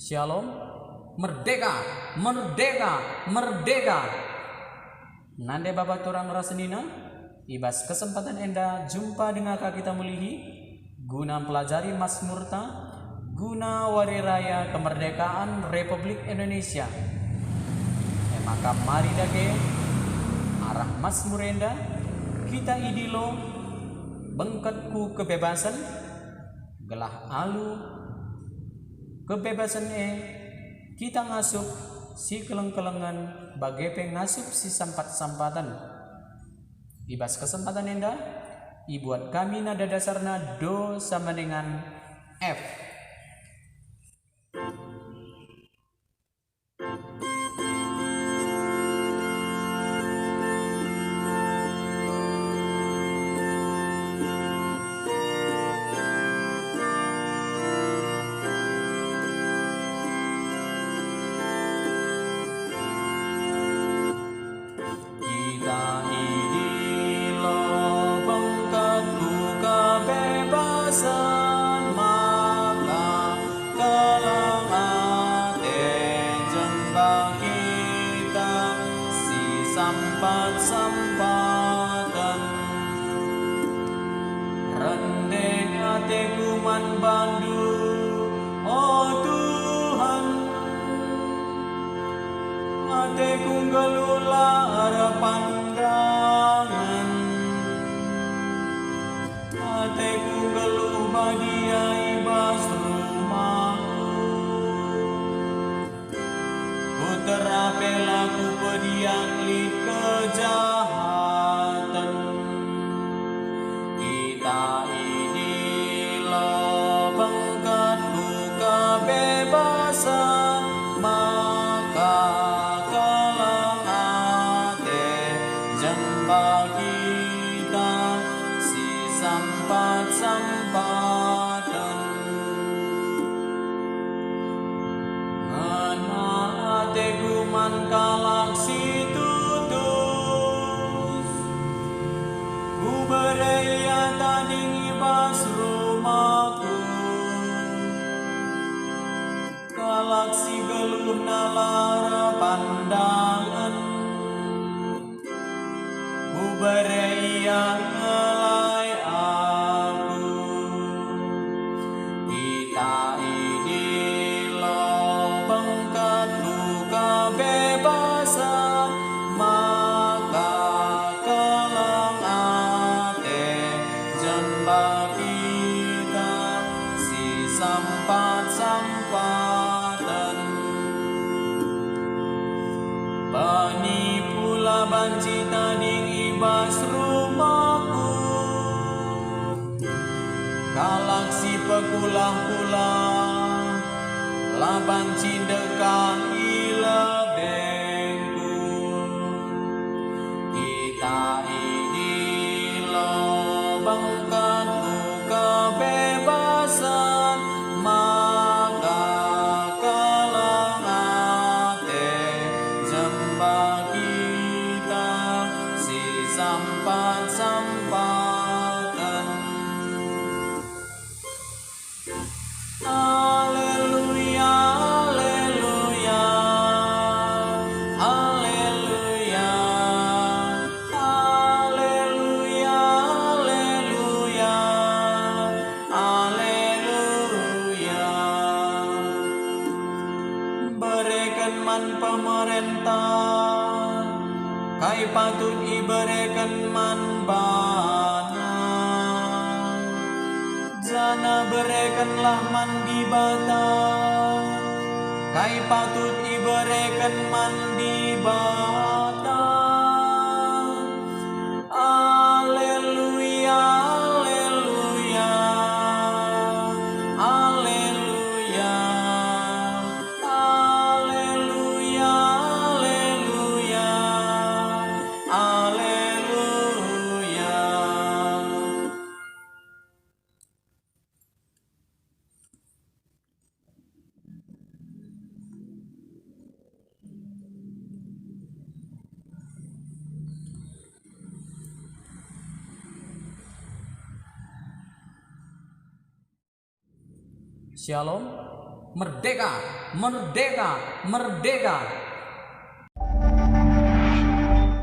Shalom, merdeka, merdeka, merdeka. Nande bapak turang rasenina, ibas kesempatan enda jumpa dengan kita mulihi, guna pelajari Mazmurta, guna wari raya kemerdekaan Republik Indonesia. Maka mari dage arah Mazmur enda, kita idilo bengkatku kebebasan, gelah alu kebebasan kita ngasup si keleng-kelengan bagai pengasup si sampat-sampatan. Ibas kesempatan enda ibuat kami nada dasarna do sama dengan F. Sampat-sampatan rendeng hatiku man bandu, oh Tuhan, hatiku gelulah pandangan, hatiku geluh bahagia ibas rumahku, ku terapelaku pediang kejahatan. Kita ini lo bengkatku kebebasan, maka kelang ate jemba kita si sampat-sampatan. Ngana ateku man kalak situ bereya tading ibas rumahku, kalak si geluh nalara pandangan, ku bereya ngelai aku. Kita ini lo bengkatku kebebasan, maka kita si sampat-sampatan. Bani pula banci tading ibas rumahku, kalak si pekulah-kulah laban cindekan ila bengku. Kita ini lo bengkatku kebebasan, maka kelang ate jemba kita si sampat-sampatan. Haleluya, haleluya, haleluya, haleluya, haleluya, haleluya. Berikan man pemerintah, kai patut iberikan man bana, jana berikanlah man di bata, kai patut iberikan man di bata. Haleluya, haleluya, haleluya, haleluya, haleluya, haleluya. Shalom, Merdeka, merdeka, merdeka.